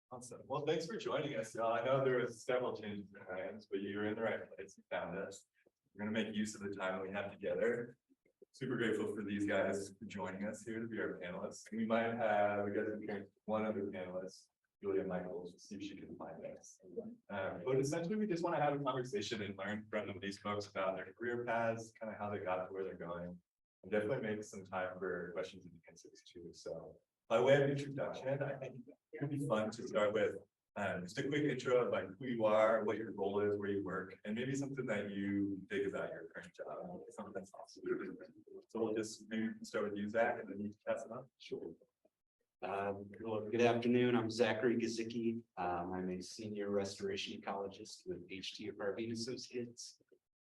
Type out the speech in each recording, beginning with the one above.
Awesome. Well, thanks for joining us, y'all. I know there was several changes in plans, but you were in the right place. You found us. We're gonna make use of the time we have together. Super grateful for these guys for joining us here to be our panelists. We might have, we got one other panelist, Julia Michaels, to see if she can find us. But essentially, we just want to have a conversation and learn from these folks about their career paths, kind of how they got to where they're going. And definitely make some time for questions and answers too. So by way of introduction, I think it would be fun to start with just a quick intro of like who you are, what your role is, where you work, and maybe something that you dig about your current job. Something that's awesome. So we'll just maybe start with you, Zach, and then you can pass it on. Sure. Good afternoon. I'm Zachary Gazicki. I'm a senior restoration ecologist with HT Harvey Associates.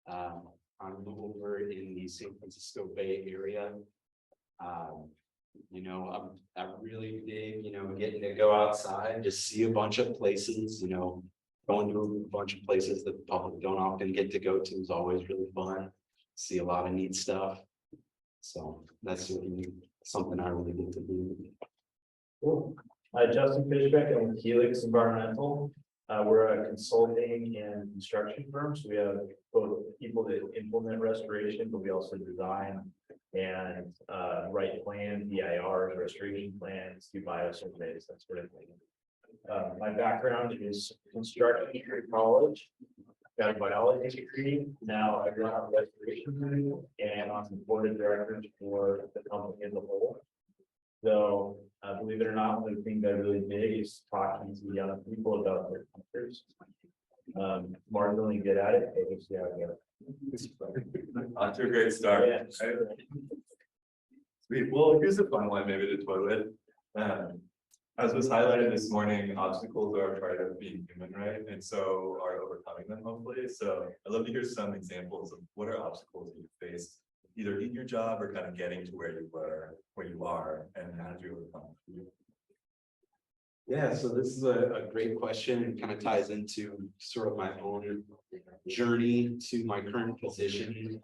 I'm over in the San Francisco Bay Area. I really dig, getting to go outside, just see a bunch of places, going to a bunch of places that the public don't often get to go to is always really fun. See a lot of neat stuff. So that's really something I really get to do. Cool. Justin Fishbeck, I'm with Helix Environmental. We're a consulting and construction firm, so we have both people that implement restoration, but we also design and write plans, DIRs, restoration plans, do biosurveys, that sort of thing. My background is construction through college. Got a biology degree. Now I run a restoration degree, and I'm the board of directors for the company as a whole. So, believe it or not, one of the things I really dig is talking to young people about their careers. Mark's really good at it. We'll see how it goes. On to a great start. Yeah. Sweet. Well, here's a fun one, maybe to toy with. As was highlighted this morning, obstacles are part of being human, right? And so are overcoming them, hopefully. So I'd love to hear some examples of what are obstacles you faced, either in your job or kind of getting to where you are, and how did you overcome it? Yeah, so this is a great question and kind of ties into sort of my own journey to my current position.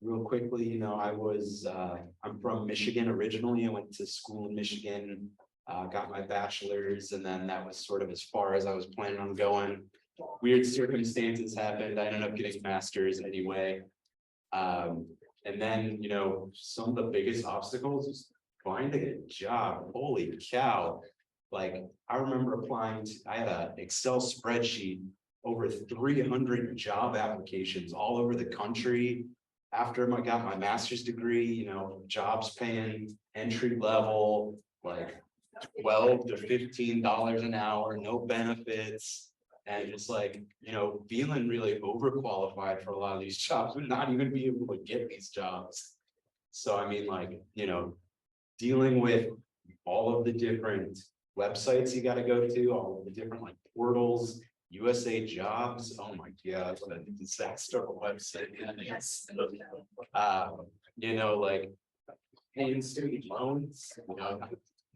Real quickly, I'm from Michigan originally. I went to school in Michigan, got my bachelor's, and then that was sort of as far as I was planning on going. Weird circumstances happened. I ended up getting a master's anyway. And then, some of the biggest obstacles is finding a job. Holy cow. Like, I remember applying I had an Excel spreadsheet, over 300 job applications all over the country. After I got my master's degree, jobs paying entry level, like $12 to $15 an hour, no benefits. And just like, feeling really overqualified for a lot of these jobs, but not even be able to get these jobs. So, I mean, dealing with all of the different websites you got to go to, all of the different portals, USA Jobs. Oh my God, what a disaster website. Paying student loans.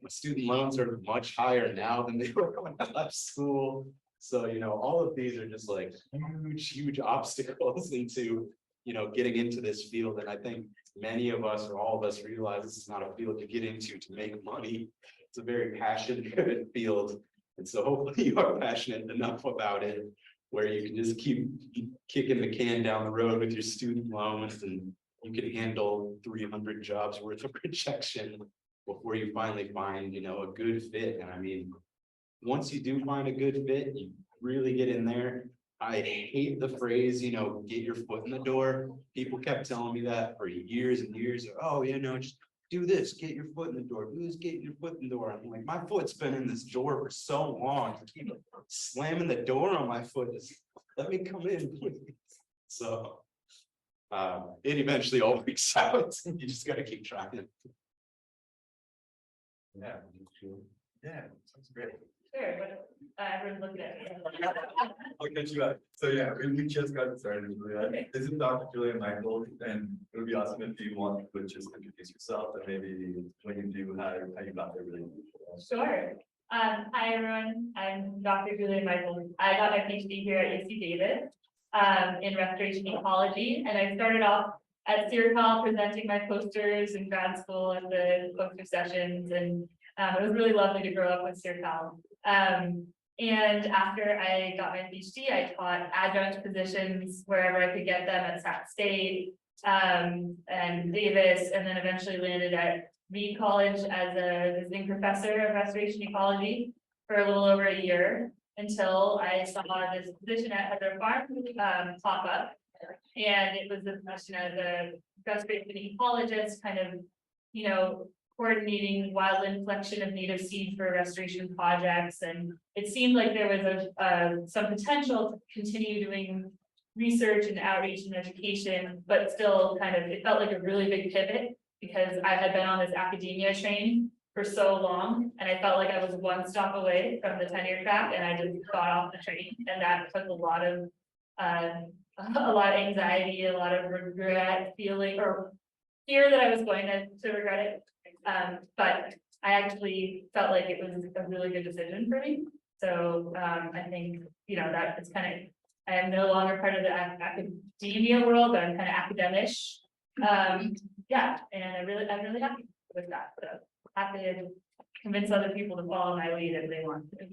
Student loans are much higher now than they were when I left school. So, all of these are just huge obstacles into, getting into this field. And I think many of us or all of us realize this is not a field to get into to make money. It's a very passion-driven field. And so hopefully you are passionate enough about it where you can just keep kicking the can down the road with your student loans, and you can handle 300 jobs worth of rejection before you finally find, a good fit. And I mean, once you do find a good fit, you really get in there. I hate the phrase, get your foot in the door. People kept telling me that for years and years. Oh, just do this, get your foot in the door. Do this, get your foot in the door. I'm like, my foot's been in this door for so long. I keep slamming the door on my foot. Let me come in, please. So it eventually all works out. You just got to keep trying. Yeah. Yeah, sounds great. Sure, but everyone's looking at me. I'll get you up. So yeah, we just got started. Okay. This is Dr. Julia Michaels, and it would be awesome if you want to just introduce yourself and maybe when you do, how you got there really. Sure. Hi everyone, I'm Dr. Julia Michaels. I got my PhD here at UC Davis in restoration ecology, and I started off at SERCAL presenting my posters in grad school at the poster sessions, and it was really lovely to grow up with SERCAL. And after I got my PhD, I taught adjunct positions wherever I could get them at Sac State, and Davis, and then eventually landed at Reed College as a visiting professor of restoration ecology for a little over a year, until I saw this position at Heather Farm pop up. And it was a position as a restoration ecologist, kind of, you know, coordinating wildland collection of native seed for restoration projects. And it seemed like there was some potential to continue doing research and outreach and education, but still kind of, it felt like a really big pivot, because I had been on this academia train for so long, and I felt like I was one stop away from the tenure track, and I just got off the train, and that took a lot of anxiety, a lot of regret, feeling, or fear that I was going to regret it. But I actually felt like it was a really good decision for me. So I think, you know, that it's kind of, I am no longer part of the academia world, but I'm kind of academish. Yeah, and I'm really happy with that. So happy to convince other people to follow my lead if they want to.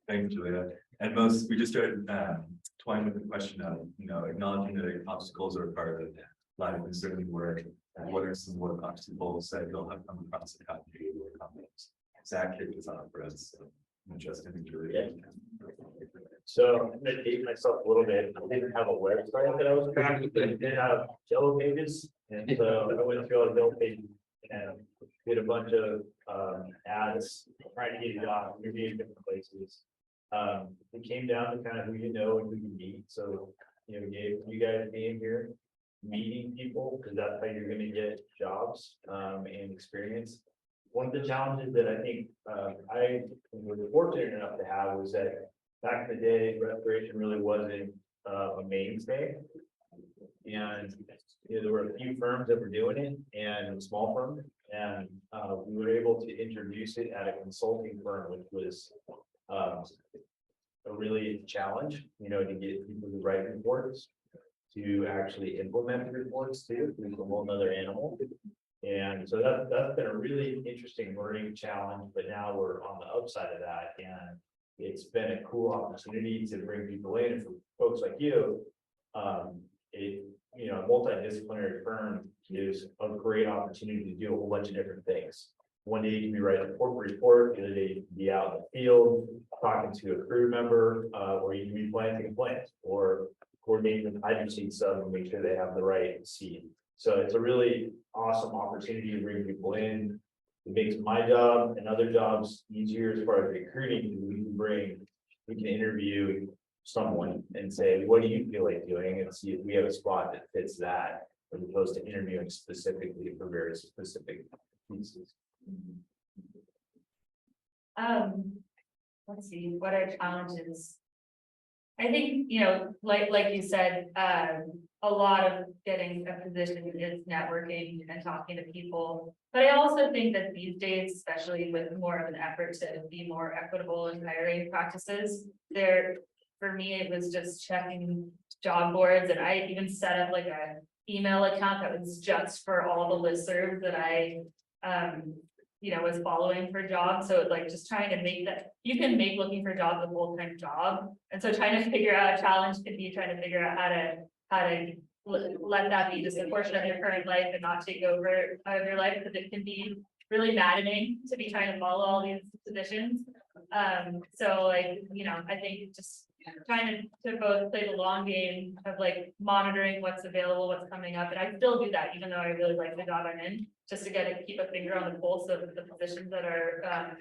Thanks, Julia. And we just started toying with the question of, you know, acknowledging that obstacles are part of life and certainly work. And what are some work obstacles that you'll have come across and how do you overcome those? Zach kicked this off for us. So Justin and Julia. So I'm gonna date myself a little bit. I didn't have a website that I was tracking, but I did have yellow pages. And so I went through all the yellow pages and did a bunch of ads, trying to get a job, interviewing different places. It came down to kind of who you know and who you meet. So, you know, you guys being here, meeting people, because that's how you're gonna get jobs and experience. One of the challenges that I think I was fortunate enough to have was that back in the day, restoration really wasn't a mainstay. And you know, there were a few firms that were doing it, and a small firm, and we were able to introduce it at a consulting firm, which was a really challenge, you know, to get people to write reports, to actually implement the reports too, it's a whole nother animal. And so that's been a really interesting learning challenge, but now we're on the upside of that, and it's been a cool opportunity to bring people in. And for folks like you, you know, a multidisciplinary firm is a great opportunity to do a whole bunch of different things. One day you can be writing a corporate report, the other day you can be out in the field talking to a crew member, or you can be planting plants or coordinating with hydro seed sub and make sure they have the right seed. So it's a really awesome opportunity to bring people in. It makes my job and other jobs easier as far as recruiting. We can interview someone and say, what do you feel like doing? And see if we have a spot that fits that, as opposed to interviewing specifically for very specific pieces. Let's see, what are challenges? I think, you know, like you said, a lot of getting a position is networking and talking to people. But I also think that these days, especially with more of an effort to be more equitable in hiring practices, for me, it was just checking job boards, and I even set up like a email account that was just for all the listservs that I you know, was following for jobs. So it's like just trying to make that, you can make looking for jobs a full-time job. And so trying to figure out, a challenge could be trying to figure out how to let that be just a portion of your current life and not take over of your life, because it can be really maddening to be trying to follow all these positions. So like, you know, I think just trying to both play the long game of like monitoring what's available, what's coming up. And I still do that, even though I really like the job I'm in, just to keep a finger on the pulse of the positions that are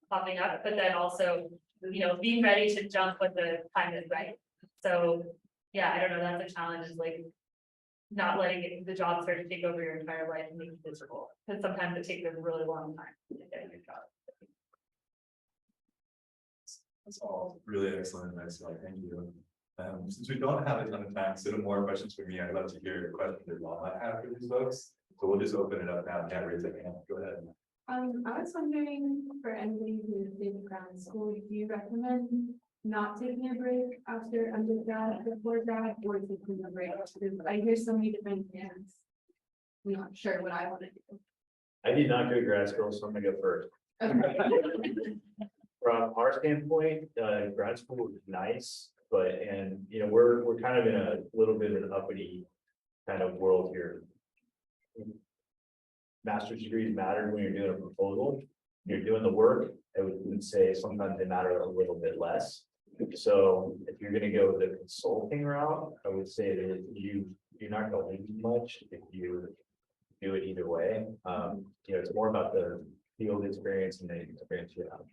popping up, but then also, you know, being ready to jump when the time is right. So yeah, I don't know, that's a challenge, is like not letting the job search take over your entire life and make you miserable, because sometimes it takes a really long time to get a new job. That's all really excellent advice. Thank you. Since we don't have a ton of time, so no more questions from me. I'd love to hear your questions that y'all might have for these folks. So we'll just open it up now. Yeah, raise your hand. Go ahead. I was wondering, for anybody who's in grad school, do you recommend not taking a break after undergrad before grad, or taking a break? Because I hear so many different things. I'm not sure what I want to do. I did not go to grad school, so I'm gonna go first. From our standpoint, grad school is nice, but, we're kind of in a little bit of an uppity kind of world here. Master's degrees matter when you're doing a proposal, you're doing the work, I would say sometimes they matter a little bit less. So if you're gonna go the consulting route, I would say that you're not gonna lose much if you do it either way. It's more about the field experience and the experience you have.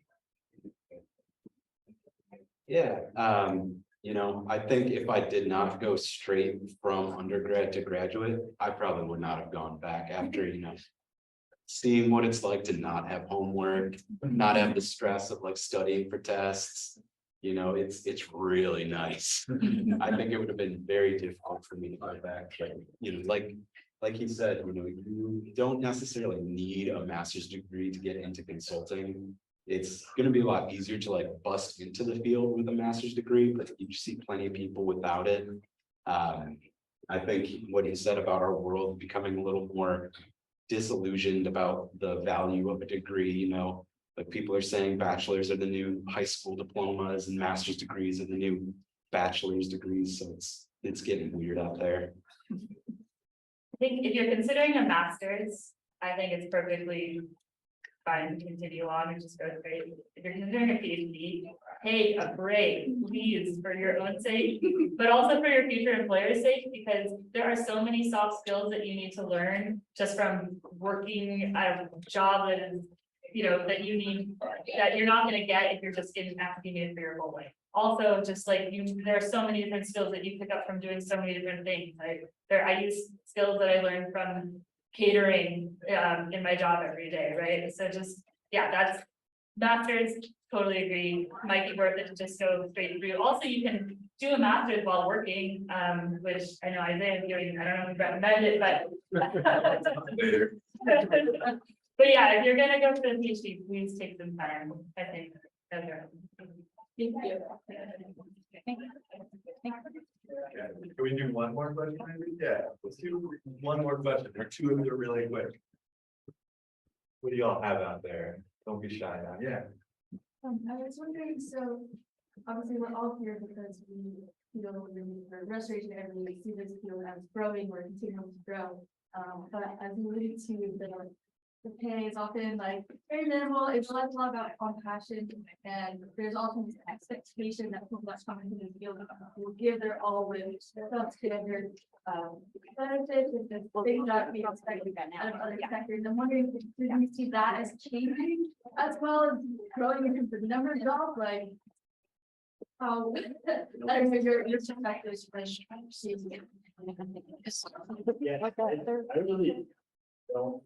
Yeah, I think if I did not go straight from undergrad to graduate, I probably would not have gone back after, seeing what it's like to not have homework, not have the stress of like studying for tests. It's really nice. I think it would have been very difficult for me to go back, but, like he said, you don't necessarily need a master's degree to get into consulting. It's gonna be a lot easier to like bust into the field with a master's degree, but you see plenty of people without it. I think what he said about our world becoming a little more disillusioned about the value of a degree, like people are saying bachelors are the new high school diplomas and master's degrees are the new bachelor's degrees, so it's getting weird out there. I think if you're considering a master's, I think it's perfectly fine to continue on and just go straight. If you're considering a PhD, take a break, please, for your own sake, but also for your future employer's sake, because there are so many soft skills that you need to learn just from working at a job that is, that you need, that you're not going to get if you're just in academia for your whole life. Also, just like there are so many different skills that you pick up from doing so many different things. I use skills that I learned from catering in my job every day, right? So just, yeah, that's master's, totally agree. Might be worth it to just go straight through. Also, you can do a master's while working, which I know Isaiah is doing. I don't know if you recommend it, but but yeah, if you're gonna go for the PhD, please take some time. I think. Thank you. Yeah. Can we do one more question? Maybe? Yeah, let's do one more question. Or two of them are really quick. What do y'all have out there? Don't be shy now. Yeah. I was wondering, so obviously we're all here because we for restoration and we see this field as growing or continuing to grow. But as you alluded to, the pay is often like very minimal. It's a lot about compassion, and there's often this expectation that people that come into this field will give their all with substandard benefits and the things that we expect out of other sectors. I'm wondering, do you see that as changing as well as growing into the number of jobs, like how your perspective is seeing it? Yeah, I really don't.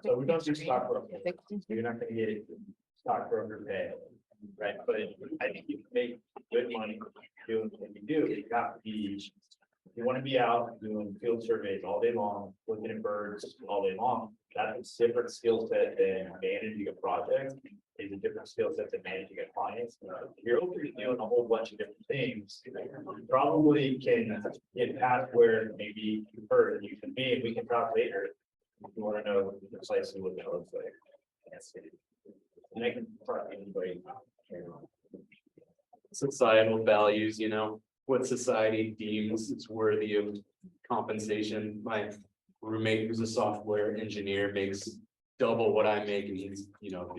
So we don't do stockbroker. You're not gonna get stockbroker pay, right? But I think you can make good money doing what you do. You got to be, you want to be out doing field surveys all day long, looking at birds all day long. That's a different skill set than managing a project. Is a different skill set than managing a client. If you're open to doing a whole bunch of different things, you probably can get past where maybe you've heard and you can be, and we can talk later. If you want to know precisely what that looks like. And I can talk to anybody. Societal values, what society deems is worthy of compensation. My roommate, who's a software engineer, makes double what I make, and he's, got